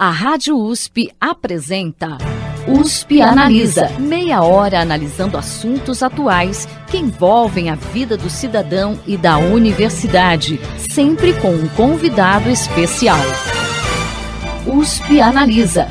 A Rádio USP apresenta USP Analisa. Meia hora analisando assuntos atuais que envolvem a vida do cidadão e da universidade, sempre com um convidado especial. USP Analisa.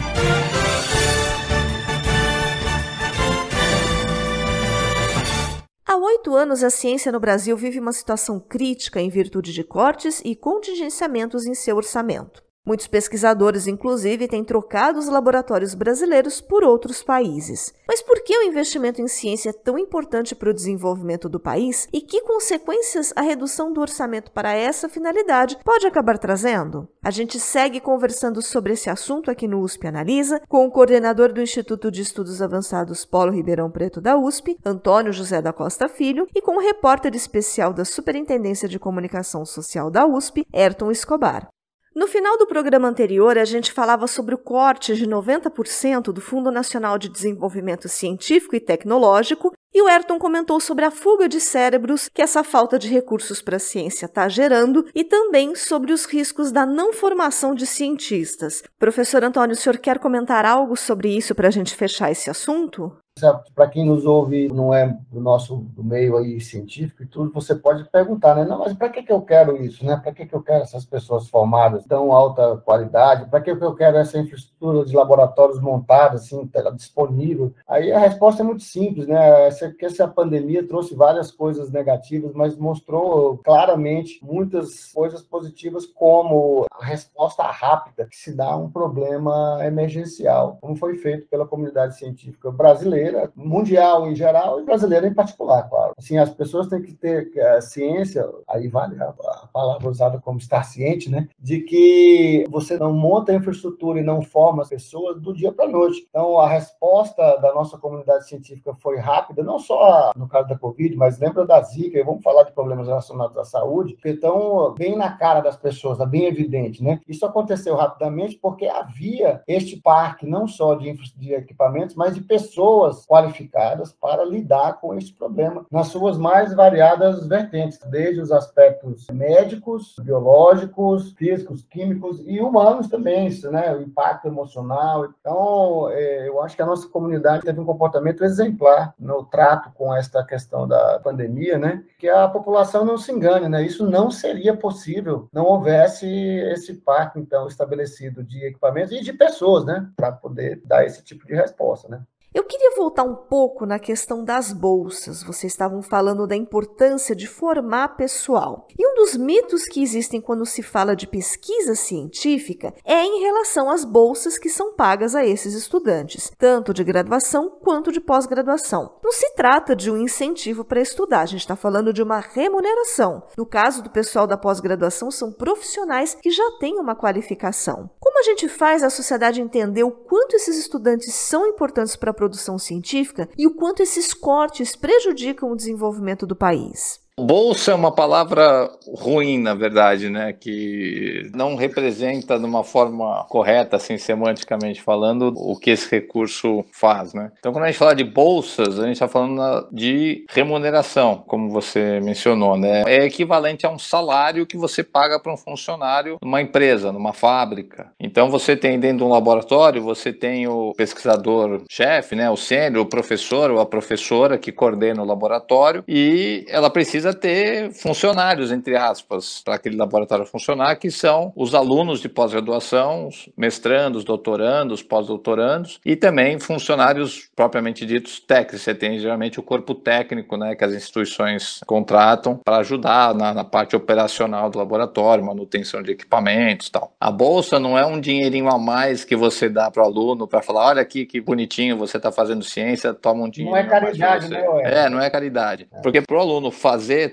Há 8 anos, a ciência no Brasil vive uma situação crítica em virtude de cortes e contingenciamentos em seu orçamento. Muitos pesquisadores, inclusive, têm trocado os laboratórios brasileiros por outros países. Mas por que o investimento em ciência é tão importante para o desenvolvimento do país e que consequências a redução do orçamento para essa finalidade pode acabar trazendo? A gente segue conversando sobre esse assunto aqui no USP Analisa com o coordenador do Instituto de Estudos Avançados Polo Ribeirão Preto da USP, Antônio José da Costa Filho, e com o repórter especial da Superintendência de Comunicação Social da USP, Ayrton Escobar. No final do programa anterior, a gente falava sobre o corte de 90% do Fundo Nacional de Desenvolvimento Científico e Tecnológico, e o Ayrton comentou sobre a fuga de cérebros que essa falta de recursos para a ciência está gerando e também sobre os riscos da não formação de cientistas. Professor Antônio, o senhor quer comentar algo sobre isso para a gente fechar esse assunto? Para quem nos ouve, não é do meio aí científico e tudo, você pode perguntar, né? Não, mas para que eu quero isso, né? Para que eu quero essas pessoas formadas tão alta qualidade? Para que eu quero essa infraestrutura de laboratórios montada, assim, disponível? Aí a resposta é muito simples, né? Porque essa pandemia trouxe várias coisas negativas, mas mostrou claramente muitas coisas positivas, como a resposta rápida que se dá a um problema emergencial, como foi feito pela comunidade científica brasileira, mundial em geral e brasileira em particular, claro. Assim, as pessoas têm que ter ciência, aí vale a palavra usada como estar ciente, né? De que você não monta a infraestrutura e não forma as pessoas do dia para a noite. Então, a resposta da nossa comunidade científica foi rápida, não só no caso da Covid, mas lembra da Zika, e vamos falar de problemas relacionados à saúde, que estão bem na cara das pessoas, bem evidente, né? Isso aconteceu rapidamente porque havia este parque, não só de equipamentos, mas de pessoas qualificadas para lidar com esse problema nas suas mais variadas vertentes, desde os aspectos médicos, biológicos, físicos, químicos e humanos também, isso, né? O impacto emocional. Então, eu acho que a nossa comunidade teve um comportamento exemplar no trato com esta questão da pandemia, né? Que a população não se engane, né? Isso não seria possível não houvesse esse parque, então, estabelecido de equipamentos e de pessoas, né? Para poder dar esse tipo de resposta, né? Eu queria voltar um pouco na questão das bolsas. Vocês estavam falando da importância de formar pessoal. E um dos mitos que existem quando se fala de pesquisa científica é em relação às bolsas que são pagas a esses estudantes, tanto de graduação quanto de pós-graduação. Não se trata de um incentivo para estudar, a gente está falando de uma remuneração. No caso do pessoal da pós-graduação, são profissionais que já têm uma qualificação. Como a gente faz a sociedade entender o quanto esses estudantes são importantes para a produção científica e o quanto esses cortes prejudicam o desenvolvimento do país? Bolsa é uma palavra ruim, na verdade, né? Que não representa de uma forma correta, assim, semanticamente falando, o que esse recurso faz, né? Então, quando a gente fala de bolsas, a gente está falando de remuneração, como você mencionou, né? É equivalente a um salário que você paga para um funcionário numa empresa, numa fábrica. Então, você tem dentro de um laboratório, você tem o pesquisador-chefe, né? O sênior, o professor ou a professora que coordena o laboratório e ela precisa ter funcionários, entre aspas, para aquele laboratório funcionar, que são os alunos de pós-graduação, os mestrandos, doutorandos, pós-doutorandos, e também funcionários propriamente ditos técnicos. Você tem geralmente o corpo técnico, né, que as instituições contratam para ajudar na parte operacional do laboratório, manutenção de equipamentos e tal. A bolsa não é um dinheirinho a mais que você dá para o aluno para falar, olha aqui que bonitinho, você está fazendo ciência, toma um dinheiro. Não é caridade, né? Não é caridade. Porque para o aluno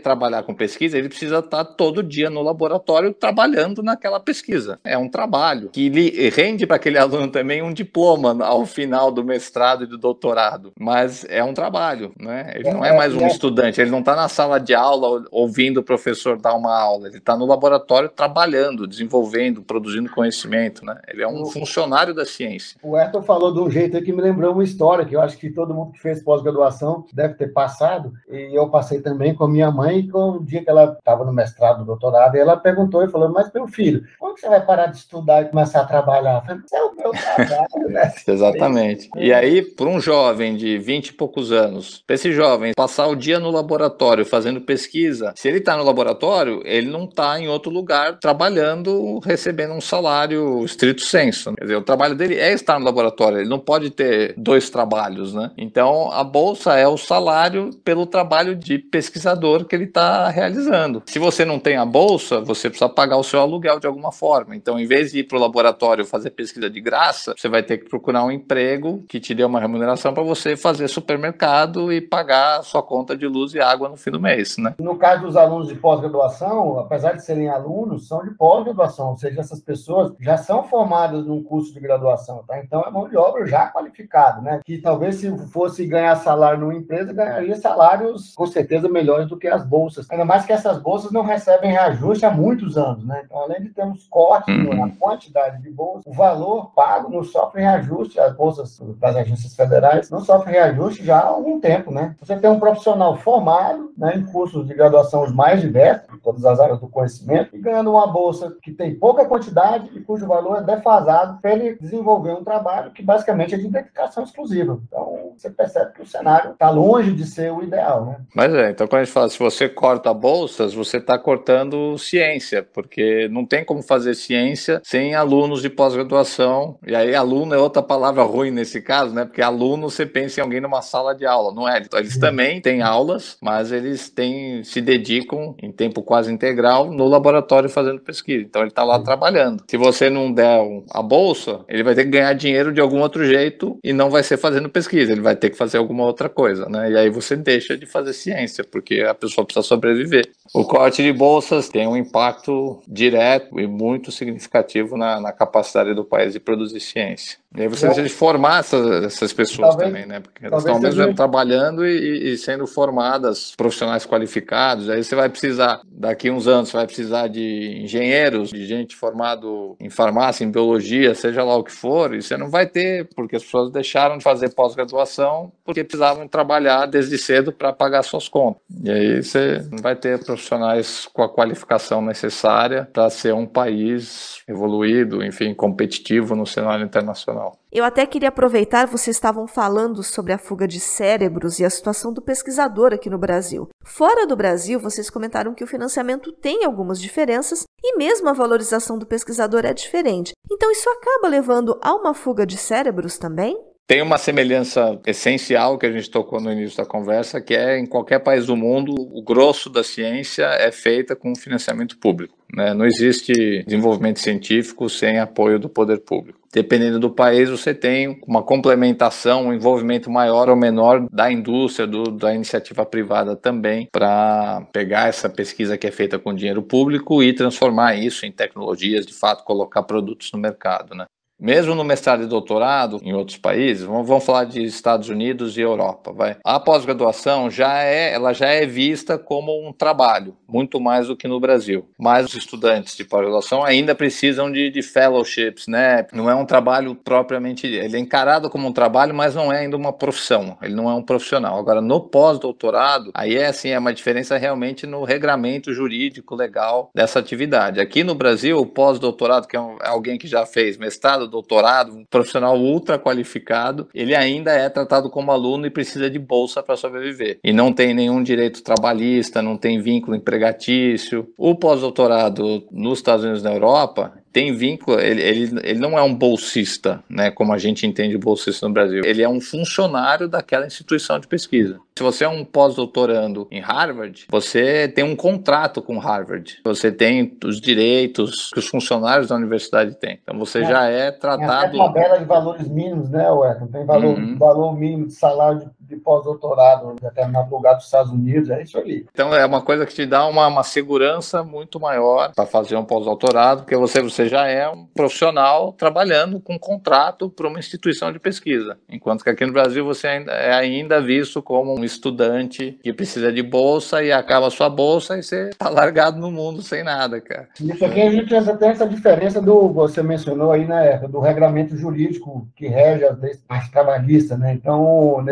trabalhar com pesquisa, ele precisa estar todo dia no laboratório trabalhando naquela pesquisa. É um trabalho que lhe rende para aquele aluno também um diploma ao final do mestrado e do doutorado. Mas é um trabalho, né? Ele não é mais um estudante, ele não está na sala de aula ouvindo o professor dar uma aula, ele está no laboratório trabalhando, desenvolvendo, produzindo conhecimento, né? Ele é um funcionário da ciência. O Ayrton falou de um jeito aí que me lembrou uma história que eu acho que todo mundo que fez pós-graduação deve ter passado, e eu passei também com a minha mãe, o dia que ela estava no mestrado, doutorado, e ela perguntou e falou, mas meu filho, quando você vai parar de estudar e começar a trabalhar? Eu falei, você é o meu trabalho, né? Exatamente. E aí, para um jovem de 20 e poucos anos, para esse jovem passar o dia no laboratório fazendo pesquisa, se ele está no laboratório, ele não está em outro lugar trabalhando, recebendo um salário estrito sensu. Quer dizer, o trabalho dele é estar no laboratório, ele não pode ter 2 trabalhos, né? Então, a bolsa é o salário pelo trabalho de pesquisador que ele está realizando. Se você não tem a bolsa, você precisa pagar o seu aluguel de alguma forma. Então, em vez de ir para o laboratório fazer pesquisa de graça, você vai ter que procurar um emprego que te dê uma remuneração para você fazer supermercado e pagar a sua conta de luz e água no fim do mês, né? No caso dos alunos de pós-graduação, apesar de serem alunos, são de pós-graduação, ou seja, essas pessoas já são formadas num curso de graduação, tá? Então, é mão de obra já qualificada, né? Que talvez se fosse ganhar salário numa empresa, ganharia salários com certeza melhores do que as bolsas. Ainda mais que essas bolsas não recebem reajuste há muitos anos, né? Então, além de termos cortes na quantidade de bolsas, o valor pago não sofre reajuste, as bolsas das agências federais não sofrem reajuste já há algum tempo, né? Você tem um profissional formado, né, em cursos de graduação os mais diversos, em todas as áreas do conhecimento, e ganhando uma bolsa que tem pouca quantidade e cujo valor é defasado para ele desenvolver um trabalho que basicamente é de dedicação exclusiva. Então, você percebe que o cenário está longe de ser o ideal, né? Mas então quando a gente fala, se você corta bolsas, você está cortando ciência, porque não tem como fazer ciência sem alunos de pós-graduação, e aí aluno é outra palavra ruim nesse caso, né? Porque aluno, você pensa em alguém numa sala de aula, não é? Eles também têm aulas, mas eles se dedicam em tempo quase integral no laboratório fazendo pesquisa, então ele está lá trabalhando. Se você não der a bolsa, ele vai ter que ganhar dinheiro de algum outro jeito e não vai ser fazendo pesquisa, ele vai ter que fazer alguma outra coisa, né? E aí você deixa de fazer ciência, porque a pessoa precisa sobreviver. O corte de bolsas tem um impacto direto e muito significativo na capacidade do país de produzir ciência. E aí você deixa de formar essas pessoas também, né? Porque elas estão ao mesmo tempo trabalhando e sendo formadas, profissionais qualificados. Aí você vai precisar, daqui a uns anos, você vai precisar de engenheiros, de gente formado em farmácia, em biologia, seja lá o que for, e você não vai ter, porque as pessoas deixaram de fazer pós-graduação porque precisavam trabalhar desde cedo para pagar suas contas. E aí você não vai ter profissionais com a qualificação necessária para ser um país evoluído, enfim, competitivo no cenário internacional. Eu até queria aproveitar, vocês estavam falando sobre a fuga de cérebros e a situação do pesquisador aqui no Brasil. Fora do Brasil, vocês comentaram que o financiamento tem algumas diferenças e mesmo a valorização do pesquisador é diferente. Então isso acaba levando a uma fuga de cérebros também? Tem uma semelhança essencial que a gente tocou no início da conversa, que é em qualquer país do mundo, o grosso da ciência é feita com financiamento público, né? Não existe desenvolvimento científico sem apoio do poder público. Dependendo do país, você tem uma complementação, um envolvimento maior ou menor da indústria, da iniciativa privada também, para pegar essa pesquisa que é feita com dinheiro público e transformar isso em tecnologias, de fato, colocar produtos no mercado, né? Mesmo no mestrado e doutorado, em outros países, vamos falar de Estados Unidos e Europa, a pós-graduação ela já é vista como um trabalho, muito mais do que no Brasil. Mas os estudantes de pós-graduação ainda precisam de fellowships, né? Não é um trabalho propriamente, ele é encarado como um trabalho, mas não é ainda uma profissão, ele não é um profissional. Agora, no pós-doutorado, aí é uma diferença realmente no regramento jurídico legal dessa atividade. Aqui no Brasil, o pós-doutorado, que é alguém que já fez mestrado, doutorado, um profissional ultra qualificado, ele ainda é tratado como aluno e precisa de bolsa para sobreviver. E não tem nenhum direito trabalhista, não tem vínculo empregatício. O pós-doutorado nos Estados Unidos e na Europa tem vínculo, ele não é um bolsista, né, como a gente entende bolsista no Brasil. Ele é um funcionário daquela instituição de pesquisa. Se você é um pós-doutorando em Harvard, você tem um contrato com Harvard. Você tem os direitos que os funcionários da universidade têm. Então você já é tratado... Tem até tabela de valores mínimos, né, Wellington? Tem valor mínimo de salário de pós-doutorado em determinado lugar dos Estados Unidos, é isso aí. Então é uma coisa que te dá uma segurança muito maior para fazer um pós-doutorado, porque você já é um profissional trabalhando com contrato para uma instituição de pesquisa. Enquanto que aqui no Brasil você ainda é visto como um estudante que precisa de bolsa e acaba a sua bolsa e você está largado no mundo sem nada, cara. Isso aqui a gente já tem essa diferença você mencionou aí, né, do regramento jurídico que rege as leis trabalhistas, né? Então,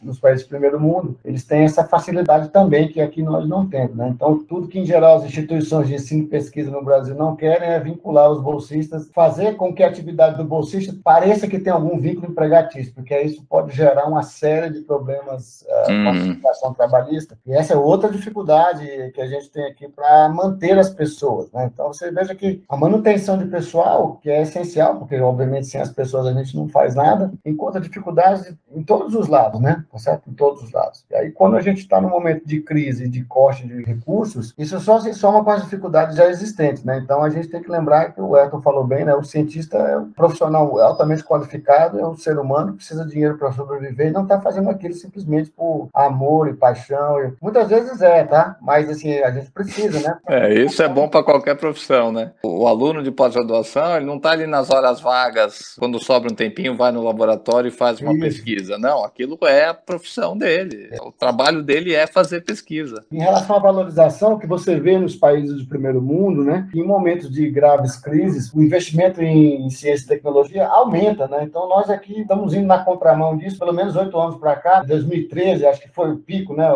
nos países do primeiro mundo, eles têm essa facilidade também, que aqui nós não temos, né? Então, tudo que, em geral, as instituições de ensino e pesquisa no Brasil não querem é vincular os bolsistas, fazer com que a atividade do bolsista pareça que tem algum vínculo empregatício, porque isso pode gerar uma série de problemas com a situação trabalhista. E essa é outra dificuldade que a gente tem aqui para manter as pessoas, né? Então, você veja que a manutenção de pessoal, que é essencial, porque, obviamente, sem as pessoas a gente não faz nada, encontra dificuldades em todos os lados, né? Tá certo? Em todos os lados. E aí, quando a gente está num momento de crise, de corte de recursos, isso só se soma com as dificuldades já existentes, né? Então, a gente tem que lembrar que o Elton falou bem, né? O cientista é um profissional altamente qualificado, é um ser humano que precisa de dinheiro para sobreviver e não está fazendo aquilo simplesmente por amor e paixão. Muitas vezes tá? Mas, assim, a gente precisa, né? Isso é bom para qualquer profissão, né? O aluno de pós-graduação, ele não está ali nas horas vagas, quando sobra um tempinho, vai no laboratório e faz uma pesquisa. Não, aquilo é a profissão dele. O trabalho dele é fazer pesquisa. Em relação à valorização que você vê nos países do primeiro mundo, né? Em momentos de graves crises, o investimento em ciência e tecnologia aumenta, né? Então, nós aqui estamos indo na contramão disso, pelo menos 8 anos para cá. Em 2013, acho que foi o pico, né?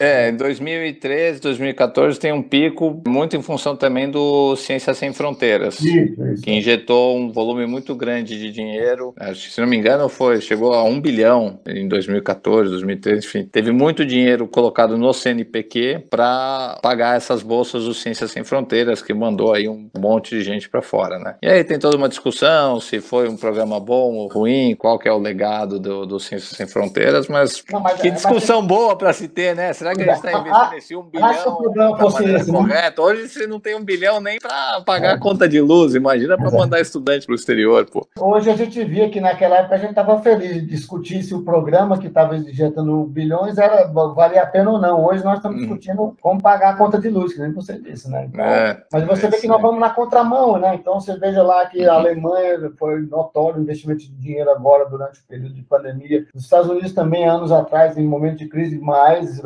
Em 2013, 2014 tem um pico, muito em função também do Ciência Sem Fronteiras, que injetou um volume muito grande de dinheiro. Acho que, se não me engano, chegou a 1 bilhão em 2014, 2013, enfim. Teve muito dinheiro colocado no CNPq para pagar essas bolsas do Ciência Sem Fronteiras, que mandou aí um monte de gente para fora, né? E aí tem toda uma discussão se foi um programa bom ou ruim, qual que é o legado do Ciência Sem Fronteiras, mas que discussão boa para se ter, né? Será que a gente está investindo nesse 1 bilhão da maneira correta? Hoje você não tem 1 bilhão nem para pagar a conta de luz, imagina para mandar estudante para o exterior, pô. Hoje a gente via que naquela época a gente estava feliz de discutir se o programa que estava injetando bilhões valia a pena ou não. Hoje nós estamos discutindo como pagar a conta de luz, que nem você disse, né? Então, mas você vê que nós vamos na contramão, né? Então você veja lá que a Alemanha foi notório o investimento de dinheiro agora durante o período de pandemia. Os Estados Unidos também, anos atrás, em momento de crise, mais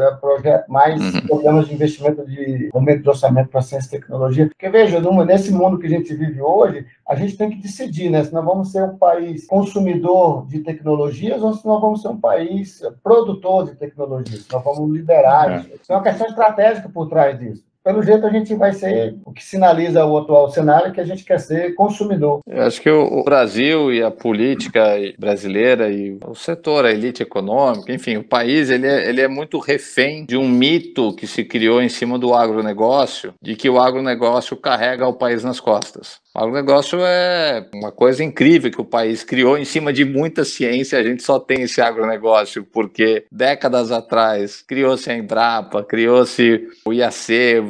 programas de investimento de aumento de orçamento para ciência e tecnologia. Porque veja, nesse mundo que a gente vive hoje, a gente tem que decidir, né? Se nós vamos ser um país consumidor de tecnologias ou se nós vamos ser um país produtor de tecnologias. Se nós vamos liderar isso. Isso é uma questão estratégica por trás disso. Pelo jeito, a gente vai ser o que sinaliza o atual cenário, que a gente quer ser consumidor. Eu acho que o Brasil e a política brasileira e o setor, a elite econômica, enfim, o país, ele é muito refém de um mito que se criou em cima do agronegócio, de que o agronegócio carrega o país nas costas. O agronegócio é uma coisa incrível que o país criou em cima de muita ciência. A gente só tem esse agronegócio porque décadas atrás criou-se a Embrapa, criou-se o IAC,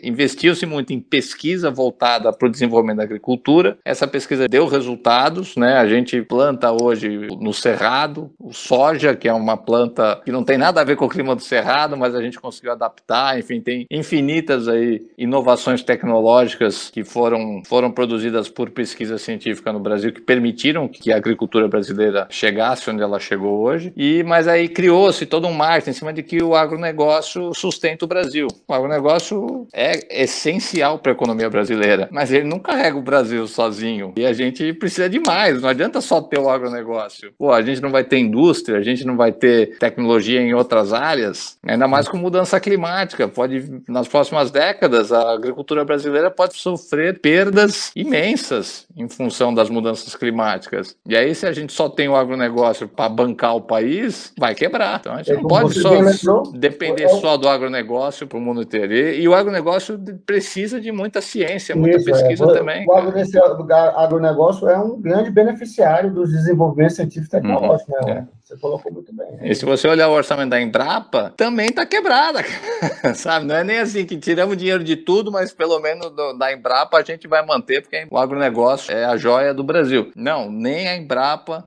investiu-se muito em pesquisa voltada para o desenvolvimento da agricultura. Essa pesquisa deu resultados, né? A gente planta hoje no Cerrado o soja, que é uma planta que não tem nada a ver com o clima do Cerrado, mas a gente conseguiu adaptar. Enfim, tem infinitas aí inovações tecnológicas que foram produzidas por pesquisa científica no Brasil que permitiram que a agricultura brasileira chegasse onde ela chegou hoje. Mas aí criou-se todo um marketing em cima de que o agronegócio sustenta o Brasil. O agronegócio é essencial para a economia brasileira, mas ele não carrega o Brasil sozinho. E a gente precisa de mais. Não adianta só ter o agronegócio. A gente não vai ter indústria, a gente não vai ter tecnologia em outras áreas, ainda mais com mudança climática. Nas próximas décadas, a agricultura brasileira pode sofrer perdas imensas em função das mudanças climáticas. E aí, se a gente só tem o agronegócio para bancar o país, vai quebrar. Então, a gente não pode só depender só do agronegócio para o mundo inteiro. E o agronegócio precisa de muita ciência, muita pesquisa também. O agronegócio é um grande beneficiário dos desenvolvimentos científicos e tecnológicos, né? Você colocou muito bem. E se você olhar o orçamento da Embrapa, também está quebrada, sabe? Não é nem assim que tiramos dinheiro de tudo, mas pelo menos da Embrapa a gente vai manter, porque o agronegócio é a joia do Brasil. Não, nem a Embrapa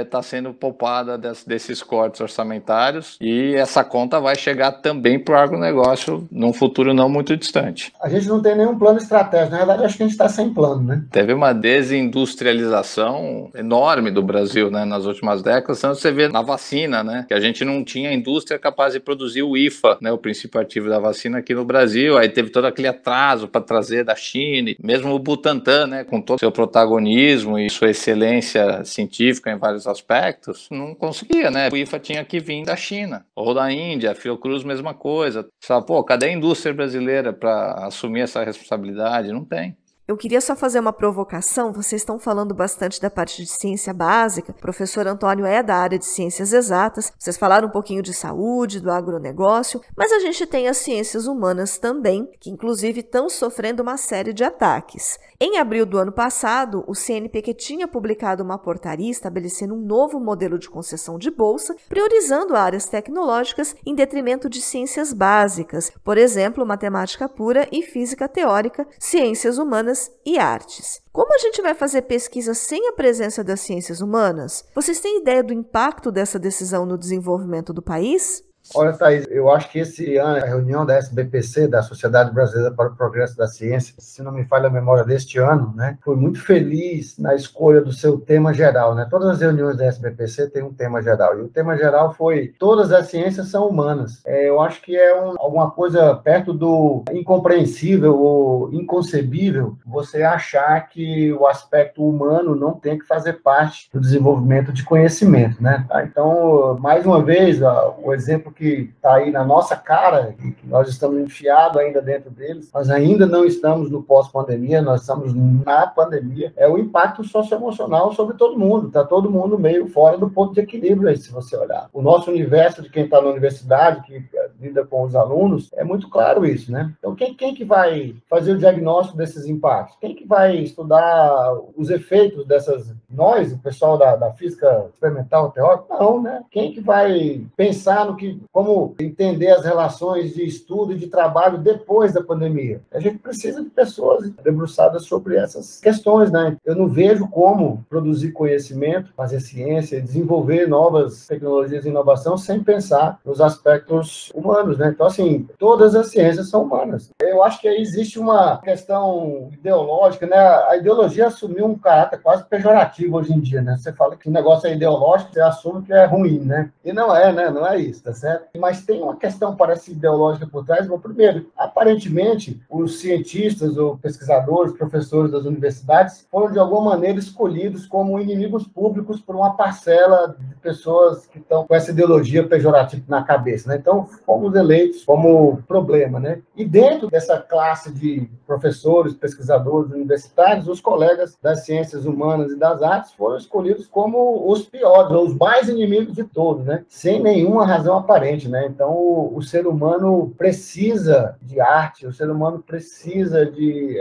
está sendo poupada desses cortes orçamentários, e essa conta vai chegar também para o agronegócio num futuro não muito distante. A gente não tem nenhum plano estratégico. Na verdade, acho que a gente está sem plano, né? Teve uma desindustrialização enorme do Brasil, né, nas últimas décadas. Então, você vê ver na vacina, né? Que a gente não tinha indústria capaz de produzir o IFA, né? O princípio ativo da vacina aqui no Brasil. Aí teve todo aquele atraso para trazer da China, mesmo o Butantan, né? Com todo o seu protagonismo e sua excelência científica em vários aspectos, não conseguia, né? O IFA tinha que vir da China ou da Índia, a Fiocruz, mesma coisa. Sabe, pô, cadê a indústria brasileira para assumir essa responsabilidade? Não tem. Eu queria só fazer uma provocação. Vocês estão falando bastante da parte de ciência básica. O professor Antônio é da área de ciências exatas. Vocês falaram um pouquinho de saúde, do agronegócio, mas a gente tem as ciências humanas também, que inclusive estão sofrendo uma série de ataques. Em abril do ano passado, o CNPq tinha publicado uma portaria estabelecendo um novo modelo de concessão de bolsa, priorizando áreas tecnológicas em detrimento de ciências básicas, por exemplo, matemática pura e física teórica, ciências humanas e artes. Como a gente vai fazer pesquisa sem a presença das ciências humanas? Vocês têm ideia do impacto dessa decisão no desenvolvimento do país? Olha, Thaís, eu acho que esse ano, a reunião da SBPC, da Sociedade Brasileira para o Progresso da Ciência, se não me falha a memória deste ano, né, foi muito feliz na escolha do seu tema geral, né? Todas as reuniões da SBPC têm um tema geral, e o tema geral foi: todas as ciências são humanas. Eu acho que é alguma coisa perto do incompreensível ou inconcebível você achar que o aspecto humano não tem que fazer parte do desenvolvimento de conhecimento, né? Então, mais uma vez, o exemplo que está aí na nossa cara, que nós estamos enfiados ainda dentro deles, nós ainda não estamos no pós-pandemia, nós estamos na pandemia, é o impacto socioemocional sobre todo mundo, está todo mundo meio fora do ponto de equilíbrio aí, se você olhar. O nosso universo de quem está na universidade, que lida com os alunos, é muito claro isso, né? Então, quem que vai fazer o diagnóstico desses impactos? Quem que vai estudar os efeitos dessas... Nós, o pessoal da física experimental, teórica? Não, né? Quem que vai pensar no que... como entender as relações de estudo e de trabalho depois da pandemia? A gente precisa de pessoas debruçadas sobre essas questões, né? Eu não vejo como produzir conhecimento, fazer ciência, desenvolver novas tecnologias e inovação sem pensar nos aspectos humanos, né? Então, assim, todas as ciências são humanas. Eu acho que aí existe uma questão ideológica, né? A ideologia assumiu um caráter quase pejorativo hoje em dia, né? Você fala que o negócio é ideológico, você assume que é ruim, né? E não é, né? Não é isso, tá certo? Mas tem uma questão, parece, ideológica por trás. Bom, primeiro, aparentemente, os cientistas ou pesquisadores, professores das universidades foram, de alguma maneira, escolhidos como inimigos públicos por uma parcela de pessoas que estão com essa ideologia pejorativa na cabeça, né? Então, fomos eleitos como problema, né? E dentro dessa classe de professores, pesquisadores universitários, os colegas das ciências humanas e das artes foram escolhidos como os piores, ou os mais inimigos de todos, né? Sem nenhuma razão aparente, né? Então, o ser humano precisa de arte, o ser humano precisa de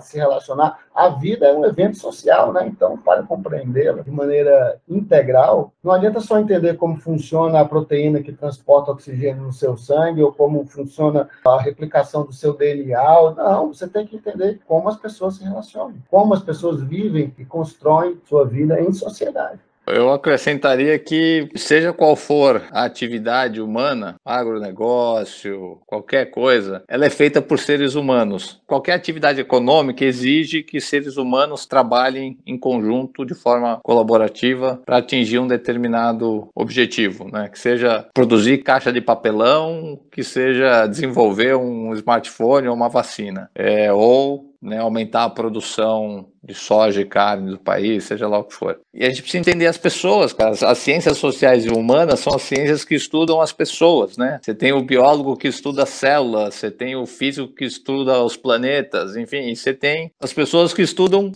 se relacionar. A vida é um evento social, né? Então, para compreendê-la de maneira integral, não adianta só entender como funciona a proteína que transporta oxigênio no seu sangue, ou como funciona a replicação do seu DNA. Não, você tem que entender como as pessoas se relacionam, como as pessoas vivem e constroem sua vida em sociedade. Eu acrescentaria que, seja qual for a atividade humana, agronegócio, qualquer coisa, ela é feita por seres humanos. Qualquer atividade econômica exige que seres humanos trabalhem em conjunto, de forma colaborativa, para atingir um determinado objetivo, né? Que seja produzir caixa de papelão, que seja desenvolver um smartphone ou uma vacina, ou aumentar a produção de soja e carne do país, seja lá o que for. E a gente precisa entender as pessoas, cara. As ciências sociais e humanas são as ciências que estudam as pessoas, né? Você tem o biólogo que estuda células, você tem o físico que estuda os planetas, enfim, você tem as pessoas, que estudam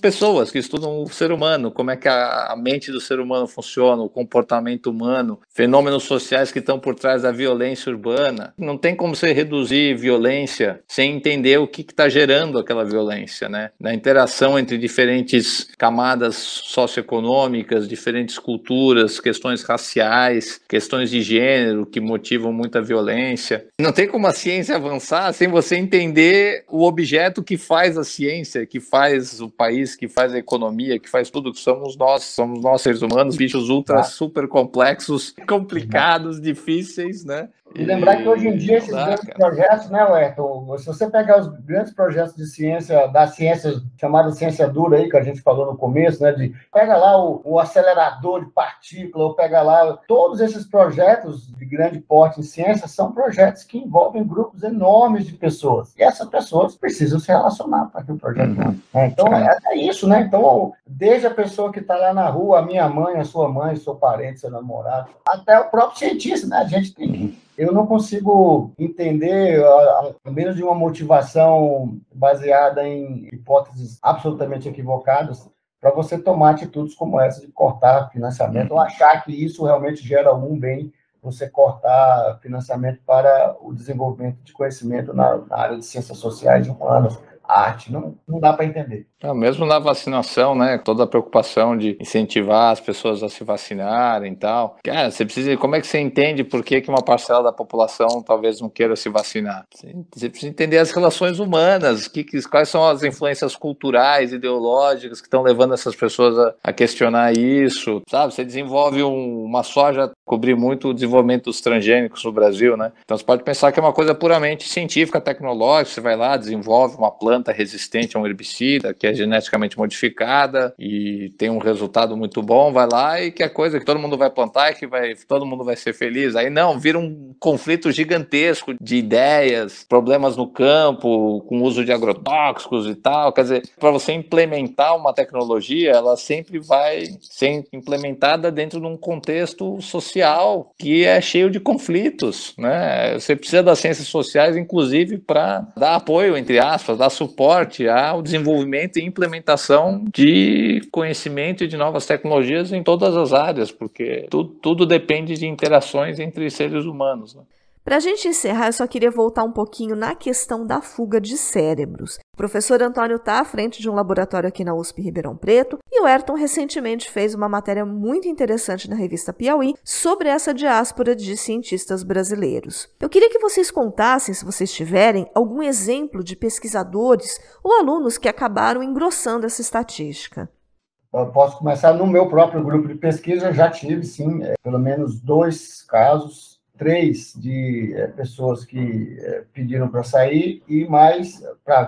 o ser humano, como é que a mente do ser humano funciona, o comportamento humano, fenômenos sociais que estão por trás da violência urbana. Não tem como você reduzir violência sem entender o que está gerando aquela violência, né? Na interação entre diferentes camadas socioeconômicas, diferentes culturas, questões raciais, questões de gênero que motivam muita violência. Não tem como a ciência avançar sem você entender o objeto que faz a ciência, que faz o país, que faz a economia, que faz tudo, que somos nós seres humanos, bichos super complexos, complicados, difíceis, né? E lembrar que hoje em dia esses grandes projetos, né, Ayrton, se você pegar os grandes projetos de ciência, da ciência chamada ciência dura aí, que a gente falou no começo, né, pega lá o acelerador de partícula, ou pega lá, todos esses projetos de grande porte em ciência são projetos que envolvem grupos enormes de pessoas. E essas pessoas precisam se relacionar para que o projeto Então, é isso, né? Então, desde a pessoa que está lá na rua, a minha mãe, a sua mãe, seu parente, seu namorado, até o próprio cientista, né? A gente tem Eu não consigo entender, a menos de uma motivação baseada em hipóteses absolutamente equivocadas, para você tomar atitudes como essa de cortar financiamento, ou achar que isso realmente gera algum bem, você cortar financiamento para o desenvolvimento de conhecimento na área de ciências sociais e humanas, arte, não dá para entender. Mesmo na vacinação, né, toda a preocupação de incentivar as pessoas a se vacinarem e tal. Cara, como é que você entende por que uma parcela da população talvez não queira se vacinar? Você precisa entender as relações humanas, quais são as influências culturais, ideológicas que estão levando essas pessoas a questionar isso, sabe? Você desenvolve uma soja, cobrir muito o desenvolvimento dos transgênicos no Brasil, né? Então você pode pensar que é uma coisa puramente científica, tecnológica, você vai lá, desenvolve uma planta resistente a um herbicida, que é geneticamente modificada e tem um resultado muito bom, vai lá e que é coisa que todo mundo vai plantar e que todo mundo vai ser feliz. Aí não, vira um conflito gigantesco de ideias, problemas no campo, com uso de agrotóxicos e tal. Quer dizer, para você implementar uma tecnologia, ela sempre vai ser implementada dentro de um contexto social que é cheio de conflitos, né? Você precisa das ciências sociais, inclusive, para dar apoio, entre aspas, dar suporte ao desenvolvimento e implementação de conhecimento e de novas tecnologias em todas as áreas, porque tudo depende de interações entre seres humanos, né? Para a gente encerrar, eu só queria voltar um pouquinho na questão da fuga de cérebros. O professor Antônio está à frente de um laboratório aqui na USP Ribeirão Preto e o Ayrton recentemente fez uma matéria muito interessante na revista Piauí sobre essa diáspora de cientistas brasileiros. Eu queria que vocês contassem, se vocês tiverem, algum exemplo de pesquisadores ou alunos que acabaram engrossando essa estatística. Eu posso começar no meu próprio grupo de pesquisa, já tive, sim, pelo menos 2 casos, 3 de pessoas que pediram para sair e mais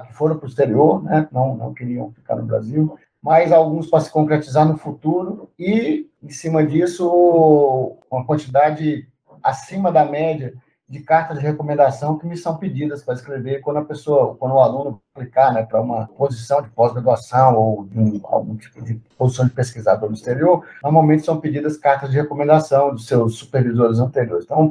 que foram para o exterior, né? Não queriam ficar no Brasil, mais alguns para se concretizar no futuro e, em cima disso, uma quantidade acima da média de cartas de recomendação que me são pedidas para escrever quando o aluno aplicar, né, para uma posição de pós-graduação ou algum tipo de posição de pesquisador no exterior, normalmente são pedidas cartas de recomendação dos seus supervisores anteriores. Então,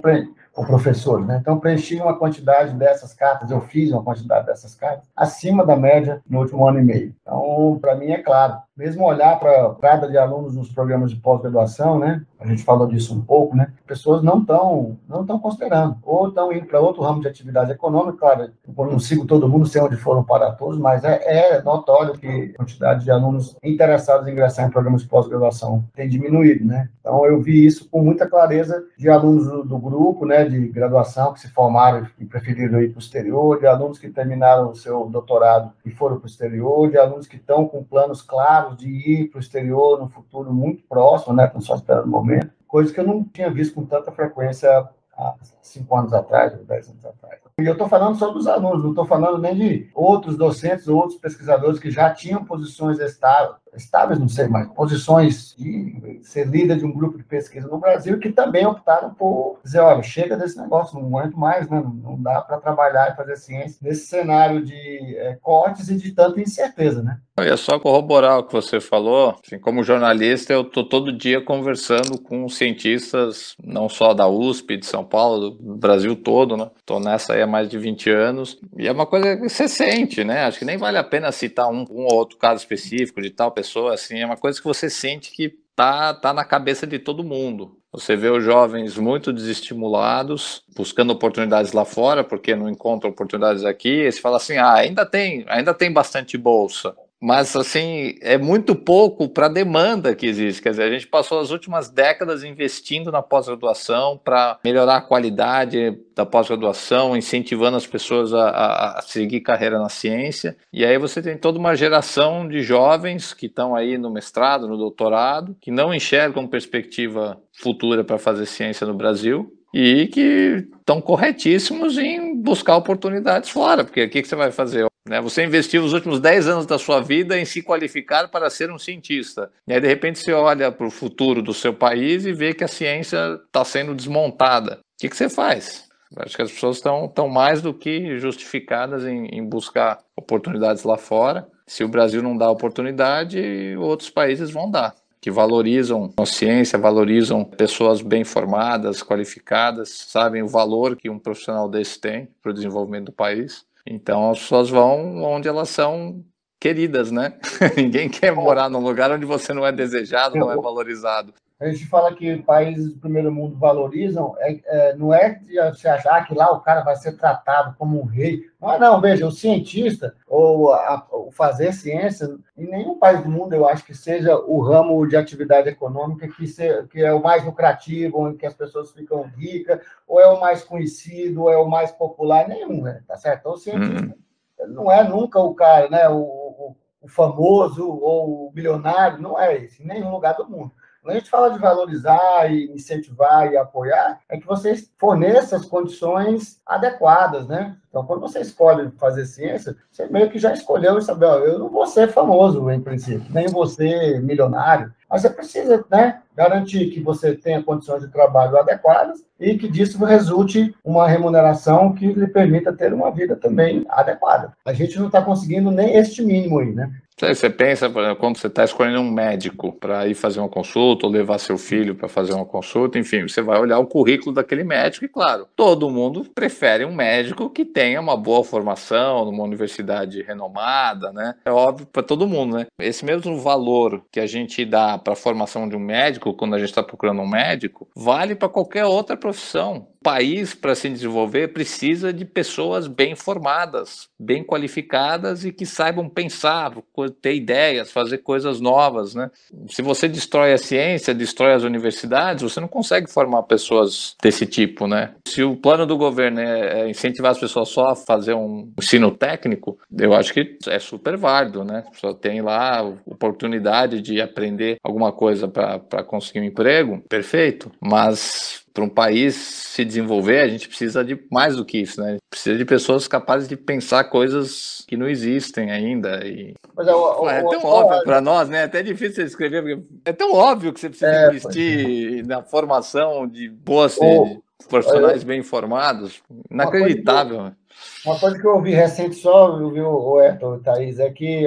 ou professores, né? Então, preenchi uma quantidade dessas cartas, eu fiz uma quantidade dessas cartas acima da média no último ano e meio. Então, para mim, é claro, mesmo olhar para a entrada de alunos nos programas de pós-graduação, né? A gente falou disso um pouco, né? Pessoas não estão considerando, ou estão indo para outro ramo de atividade econômica, claro, eu não sigo todo mundo, sei onde foram para todos, mas é notório que a quantidade de alunos interessados em ingressar em programas de pós-graduação tem diminuído, né? Então, eu vi isso com muita clareza de alunos do grupo, né, de graduação que se formaram e preferiram ir para o exterior, de alunos que terminaram o seu doutorado e foram para o exterior, de alunos que estão com planos claros de ir para o exterior no futuro muito próximo, né, estão só esperando o momento, coisa que eu não tinha visto com tanta frequência há 5 anos atrás, ou 10 anos atrás. E eu estou falando só dos alunos, não estou falando nem de outros docentes ou outros pesquisadores que já tinham posições estáveis, não sei mais, posições de ser líder de um grupo de pesquisa no Brasil, que também optaram por dizer, olha, chega desse negócio, não aguento mais, né? Não dá para trabalhar e fazer ciência nesse cenário de cortes e de tanta incerteza, né? É só corroborar o que você falou. Assim, como jornalista, eu estou todo dia conversando com cientistas, não só da USP, de São Paulo, do Brasil todo, né? Estou nessa aí há mais de 20 anos. E é uma coisa que você sente, né? Acho que nem vale a pena citar um ou outro caso específico de tal pessoa, assim. É uma coisa que você sente que tá na cabeça de todo mundo. Você vê os jovens muito desestimulados, buscando oportunidades lá fora, porque não encontram oportunidades aqui. E você fala assim, ainda tem bastante bolsa. Mas, assim, é muito pouco para a demanda que existe. Quer dizer, a gente passou as últimas décadas investindo na pós-graduação para melhorar a qualidade da pós-graduação, incentivando as pessoas a seguir carreira na ciência. E aí você tem toda uma geração de jovens que estão aí no mestrado, no doutorado, que não enxergam perspectiva futura para fazer ciência no Brasil. e que estão corretíssimos em buscar oportunidades fora, porque o que você vai fazer? Você investiu os últimos 10 anos da sua vida em se qualificar para ser um cientista. E aí, de repente, você olha para o futuro do seu país e vê que a ciência está sendo desmontada. O que você faz? Acho que as pessoas estão mais do que justificadas em buscar oportunidades lá fora. Se o Brasil não dá oportunidade, outros países vão dar, que valorizam a ciência, valorizam pessoas bem formadas, qualificadas, sabem o valor que um profissional desse tem para o desenvolvimento do país. Então as pessoas vão onde elas são queridas, né? Ninguém quer morar num lugar onde você não é desejado, não é valorizado. A gente fala que países do primeiro mundo valorizam, não é de você achar que lá o cara vai ser tratado como um rei. Não, veja, o cientista, ou o fazer ciência, em nenhum país do mundo eu acho que seja o ramo de atividade econômica que é o mais lucrativo, onde que as pessoas ficam ricas, ou é o mais conhecido, ou é o mais popular, nenhum, né? Tá certo? Então, o cientista não é nunca o cara, né? O famoso ou o milionário, não é esse, em nenhum lugar do mundo. Quando a gente fala de valorizar e incentivar e apoiar, é que você forneça as condições adequadas, né? Então, quando você escolhe fazer ciência, você meio que já escolheu e sabe, eu não vou ser famoso, em princípio, nem vou ser milionário, mas você precisa, né, garantir que você tenha condições de trabalho adequadas e que disso resulte uma remuneração que lhe permita ter uma vida também adequada. A gente não está conseguindo nem este mínimo aí, né? Você pensa, por exemplo, quando você está escolhendo um médico para ir fazer uma consulta ou levar seu filho para fazer uma consulta, enfim, você vai olhar o currículo daquele médico e, claro, todo mundo prefere um médico que tenha uma boa formação numa universidade renomada, né? É óbvio para todo mundo, né? Esse mesmo valor que a gente dá para a formação de um médico, quando a gente está procurando um médico, vale para qualquer outra profissão. O país, para se desenvolver, precisa de pessoas bem formadas, bem qualificadas e que saibam pensar, ter ideias, fazer coisas novas, né? Se você destrói a ciência, destrói as universidades, você não consegue formar pessoas desse tipo, né? Se o plano do governo é incentivar as pessoas só a fazer um ensino técnico, eu acho que é super válido, né? A pessoa tem lá a oportunidade de aprender alguma coisa para conseguir um emprego, perfeito, mas para um país se desenvolver, a gente precisa de mais do que isso, né? Precisa de pessoas capazes de pensar coisas que não existem ainda. Mas é tão óbvio para nós, né? É até difícil de escrever, porque é tão óbvio que você precisa investir na formação de boas profissionais bem formados. Inacreditável. Uma coisa que eu ouvi recente só, viu, Ayrton e Thaís, é que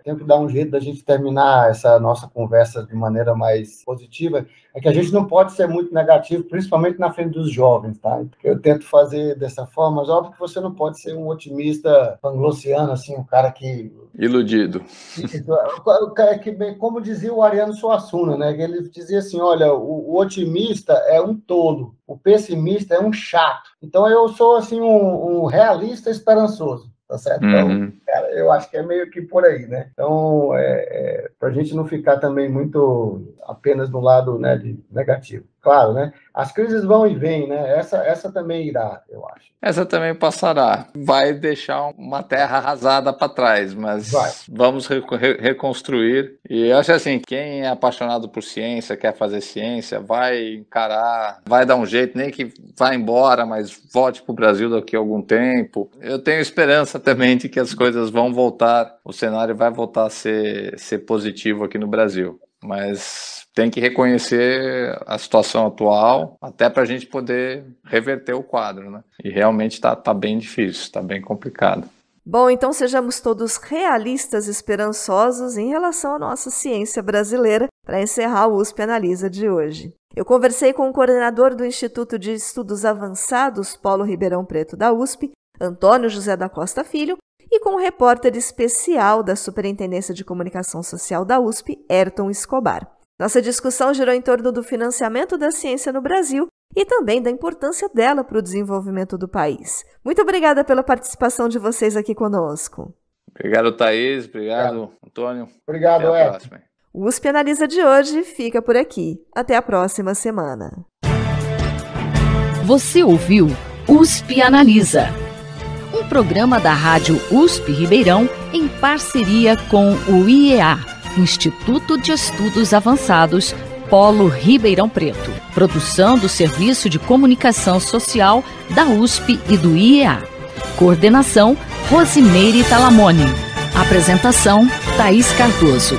tem que dar um jeito da gente terminar essa nossa conversa de maneira mais positiva, é que a gente não pode ser muito negativo, principalmente na frente dos jovens, tá? Eu tento fazer dessa forma, mas óbvio que você não pode ser um otimista panglossiano, assim, um cara que... Iludido. Como dizia o Ariano Suassuna, né? Ele dizia assim, olha, o otimista é um tolo, o pessimista é um chato. Então, eu sou, assim, um realista esperançoso, tá certo? Então, cara, eu acho que é meio que por aí, né? Então, para a gente não ficar também muito apenas no lado, né, de negativo. Claro, né? As crises vão e vêm, né? Essa também irá, eu acho. Essa também passará. Vai deixar uma terra arrasada para trás, mas vamos reconstruir. E eu acho assim, quem é apaixonado por ciência, quer fazer ciência, vai encarar, vai dar um jeito, nem que vá embora, mas volte para o Brasil daqui a algum tempo. Eu tenho esperança também de que as coisas vão voltar, o cenário vai voltar a ser positivo aqui no Brasil. Mas tem que reconhecer a situação atual, até para a gente poder reverter o quadro, né? E realmente tá bem difícil, tá bem complicado. Bom, então sejamos todos realistas, esperançosos em relação à nossa ciência brasileira, para encerrar o USP Analisa de hoje. Eu conversei com o coordenador do Instituto de Estudos Avançados, Polo Ribeirão Preto da USP, Antônio José da Costa Filho, e com o repórter especial da Superintendência de Comunicação Social da USP, Ayrton Escobar. Nossa discussão girou em torno do financiamento da ciência no Brasil e também da importância dela para o desenvolvimento do país. Muito obrigada pela participação de vocês aqui conosco. Obrigado, Thaís. Obrigado, Antônio. Obrigado, Até a próxima. O USP Analisa de hoje fica por aqui. Até a próxima semana. Você ouviu USP Analisa, um programa da Rádio USP Ribeirão em parceria com o IEA, Instituto de Estudos Avançados, Polo Ribeirão Preto. Produção do Serviço de Comunicação Social da USP e do IEA. Coordenação, Rosimeire Talamone. Apresentação, Thaís Cardoso.